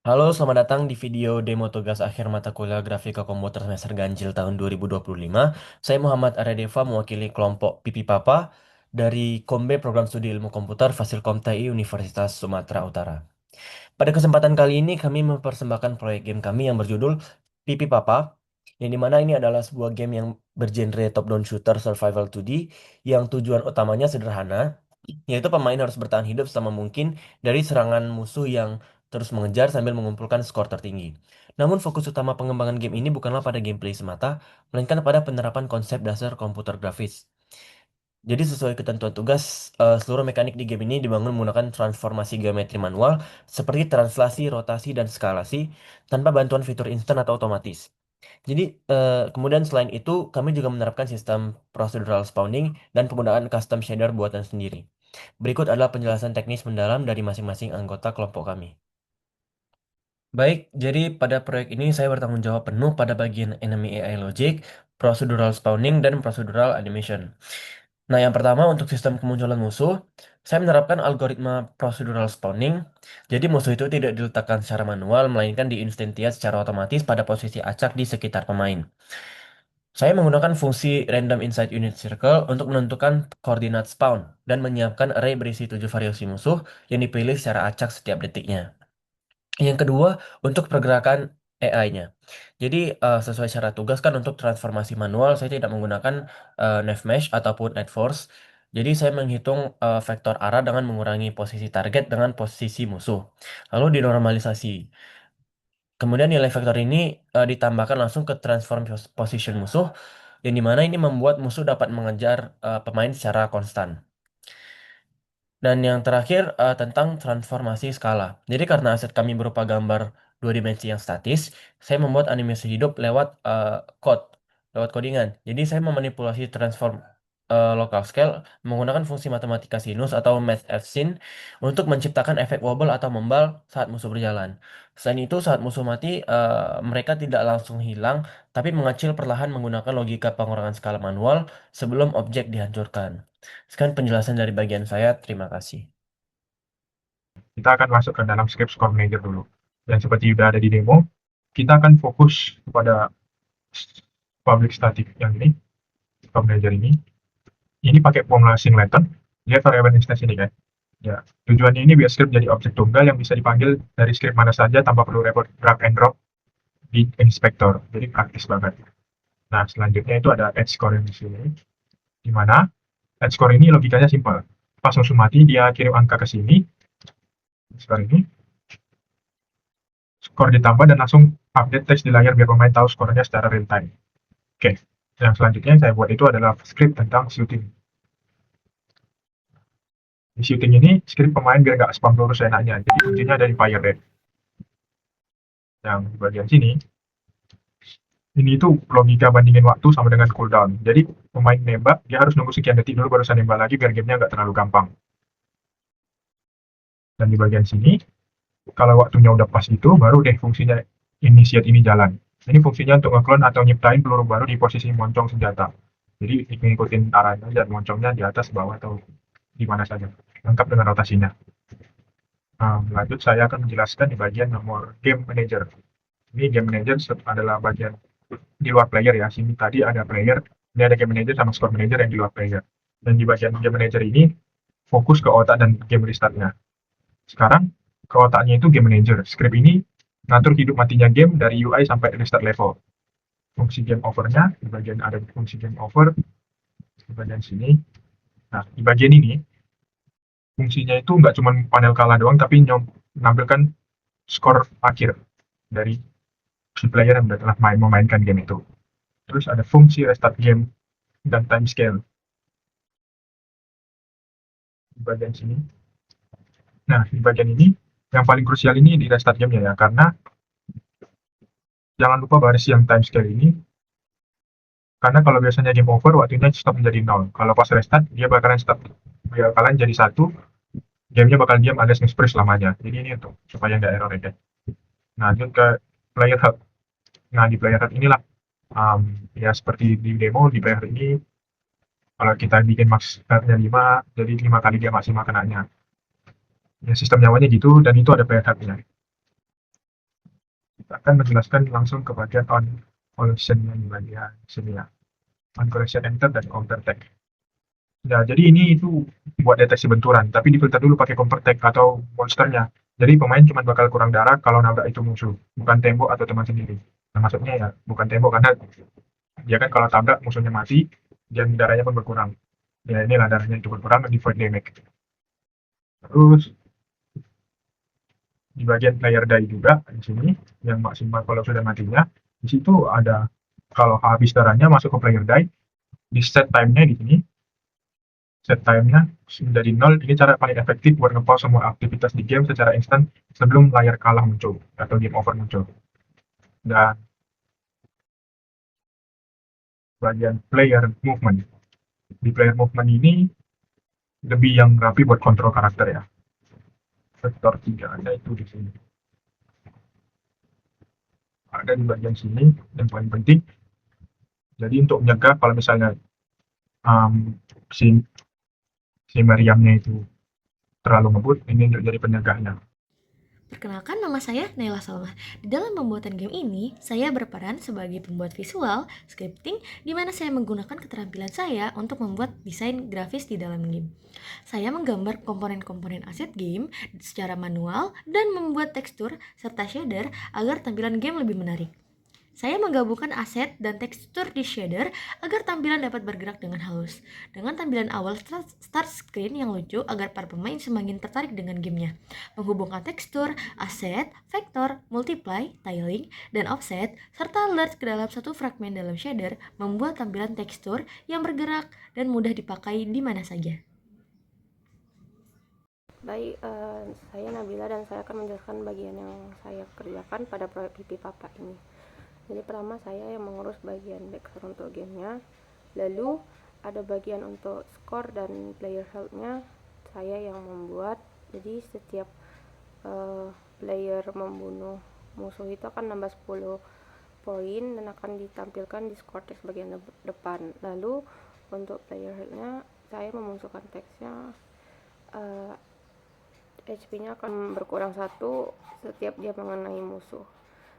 Halo, selamat datang di video demo tugas akhir mata kuliah Grafika Komputer semester ganjil tahun 2025. Saya Muhammad Aryadeva mewakili kelompok Pipi Papa dari Kombe Program Studi Ilmu Komputer Fasilkom TI Universitas Sumatera Utara. Pada kesempatan kali ini kami mempersembahkan proyek game kami yang berjudul Pipi Papa, yang dimana ini adalah sebuah game yang bergenre top-down shooter survival 2D yang tujuan utamanya sederhana, yaitu pemain harus bertahan hidup selama mungkin dari serangan musuh yang terus mengejar sambil mengumpulkan skor tertinggi. Namun fokus utama pengembangan game ini bukanlah pada gameplay semata, melainkan pada penerapan konsep dasar komputer grafis. Jadi sesuai ketentuan tugas, seluruh mekanik di game ini dibangun menggunakan transformasi geometri manual seperti translasi, rotasi, dan skalasi tanpa bantuan fitur instan atau otomatis. Jadi kemudian selain itu kami juga menerapkan sistem procedural spawning dan penggunaan custom shader buatan sendiri. Berikut adalah penjelasan teknis mendalam dari masing-masing anggota kelompok kami. Baik, jadi pada proyek ini saya bertanggung jawab penuh pada bagian enemy AI logic, procedural spawning, dan procedural animation. Nah, yang pertama untuk sistem kemunculan musuh, saya menerapkan algoritma procedural spawning. Jadi musuh itu tidak diletakkan secara manual, melainkan diinstantiate secara otomatis pada posisi acak di sekitar pemain. Saya menggunakan fungsi random inside unit circle untuk menentukan koordinat spawn dan menyiapkan array berisi 7 variasi musuh yang dipilih secara acak setiap detiknya. Yang kedua, untuk pergerakan AI-nya. Jadi, sesuai syarat tugas kan untuk transformasi manual, saya tidak menggunakan NavMesh ataupun NetForce. Jadi, saya menghitung vektor arah dengan mengurangi posisi target dengan posisi musuh. Lalu dinormalisasi. Kemudian nilai vektor ini ditambahkan langsung ke transform position musuh, yang dimana ini membuat musuh dapat mengejar pemain secara konstan. Dan yang terakhir tentang transformasi skala. Jadi karena aset kami berupa gambar dua dimensi yang statis, saya membuat animasi hidup lewat lewat codingan. Jadi saya memanipulasi transform local scale menggunakan fungsi matematika sinus atau mathfsin untuk menciptakan efek wobble atau membal saat musuh berjalan. Selain itu, saat musuh mati, mereka tidak langsung hilang, tapi mengecil perlahan menggunakan logika pengurangan skala manual sebelum objek dihancurkan. Sekian penjelasan dari bagian saya. Terima kasih. Kita akan masuk ke dalam script score manager dulu. Dan seperti sudah ada di demo, kita akan fokus kepada public static yang ini, score manager ini. Ini pakai formula singleton, lihat variable instance ini kan. Ya, tujuannya ini biar script jadi objek tunggal yang bisa dipanggil dari script mana saja tanpa perlu repot drag and drop di inspector. Jadi praktis banget. Nah, selanjutnya itu ada edge score di sini. Di mana edge score ini logikanya simpel. Pas musuh mati, dia kirim angka ke sini. Skor ini skor ditambah dan langsung update teks di layar biar pemain tahu skornya secara real time. Oke, yang selanjutnya yang saya buat itu adalah script tentang shooting. Di shooting ini, script pemain biar nggak spam peluru seenaknya, jadi kuncinya ada di fire rate. Yang di bagian sini, ini itu logika bandingin waktu sama dengan cooldown. Jadi pemain nembak, dia harus nunggu sekian detik dulu baru bisa nembak lagi biar gamenya nggak terlalu gampang. Dan di bagian sini, kalau waktunya udah pas itu, baru deh fungsinya initiate ini jalan. Ini fungsinya untuk ngeklon atau nyiptain peluru baru di posisi moncong senjata. Jadi ngikutin arahnya dan moncongnya di atas, bawah, atau di mana saja. Lengkap dengan rotasinya. Lanjut saya akan menjelaskan di bagian nomor game manager. Ini game manager adalah bagian di luar player ya. Sini tadi ada player, ini ada game manager sama score manager yang di luar player. Dan di bagian game manager ini fokus ke otak dan game restartnya. Sekarang ke otaknya itu game manager. Script ini ngatur hidup matinya game dari UI sampai restart level. Fungsi game overnya, di bagian ada fungsi game over, di bagian sini. Nah, di bagian ini, fungsinya itu nggak cuma panel kalah doang, tapi menampilkan skor akhir dari si player yang telah memainkan game itu. Terus ada fungsi restart game dan time scale di bagian sini. Nah, di bagian ini, yang paling krusial ini di restart game-nya ya, karena jangan lupa baris yang time scale ini, karena kalau biasanya game over, waktunya stop menjadi 0. Kalau pas restart, dia bakalan stop, dia bakalan jadi 1, gamenya bakal diam alias nge-freeze selamanya. Jadi ini untuk supaya nggak error ya. Nah, lanjut ke player hub. Nah, di player hub inilah, ya seperti di demo, di player hub ini, kalau kita bikin max health-nya 5, jadi 5 kali dia maksimal kenanya. Ya, sistem nyawanya gitu, dan itu ada player hub-nya. akan menjelaskan langsung ke bagian on collection-nya di bagian sini ya. On collection enter dan counter tag. Nah, jadi ini itu buat deteksi benturan, tapi difilter dulu pakai counter tag atau monsternya. Jadi pemain cuma bakal kurang darah kalau nabrak itu musuh, bukan tembok atau teman sendiri. Nah, maksudnya ya bukan tembok karena dia kan kalau tabrak musuhnya mati, dan darahnya pun berkurang. Ya inilah darahnya itu berkurang di void damage. Terus di bagian player die juga di sini yang maksimal kalau sudah matinya di situ ada kalau habis darahnya masuk ke player die di set time-nya di sini set time-nya dari 0 ini cara paling efektif buat nge-pause semua aktivitas di game secara instan sebelum layar kalah muncul atau game over muncul. Dan bagian player movement di player movement ini lebih yang rapi buat kontrol karakter ya. Vektor 3 ada itu di sini. Ada di bagian sini yang paling penting. Jadi untuk mencegah kalau misalnya um, si si meriamnya itu terlalu ngebut, ini untuk jadi penyegahnya. Perkenalkan, nama saya Naila Salma. Di dalam pembuatan game ini, saya berperan sebagai pembuat visual, scripting, di mana saya menggunakan keterampilan saya untuk membuat desain grafis di dalam game. Saya menggambar komponen-komponen aset game secara manual dan membuat tekstur serta shader agar tampilan game lebih menarik. Saya menggabungkan aset dan tekstur di shader agar tampilan dapat bergerak dengan halus. Dengan tampilan awal start screen yang lucu agar para pemain semakin tertarik dengan gamenya. Menghubungkan tekstur, aset, vektor, multiply, tiling, dan offset, serta alert ke dalam satu fragmen dalam shader membuat tampilan tekstur yang bergerak dan mudah dipakai di mana saja. Baik, saya Nabila dan saya akan menjelaskan bagian yang saya kerjakan pada proyek Pipi Papa ini. Jadi pertama saya yang mengurus bagian background untuk gamenya, lalu ada bagian untuk score dan player health-nya saya yang membuat. Jadi setiap player membunuh musuh itu akan nambah 10 poin dan akan ditampilkan di score text bagian depan. Lalu untuk player health-nya saya memunculkan teksnya HP-nya akan berkurang 1 setiap dia mengenai musuh.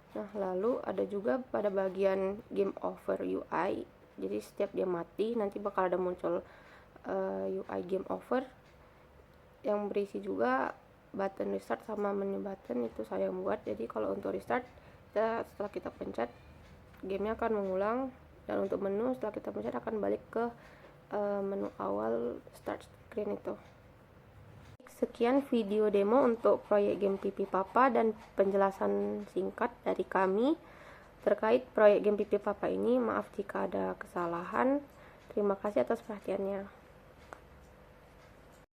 Nah, lalu ada juga pada bagian game over UI. Jadi setiap dia mati nanti bakal ada muncul UI game over yang berisi juga button restart sama menu button, itu saya buat. Jadi kalau untuk restart setelah kita pencet gamenya akan mengulang, dan untuk menu setelah kita pencet akan balik ke menu awal start screen itu. Sekian video demo untuk proyek game Pipi Papa dan penjelasan singkat dari kami terkait proyek game Pipi Papa ini. Maaf jika ada kesalahan. Terima kasih atas perhatiannya.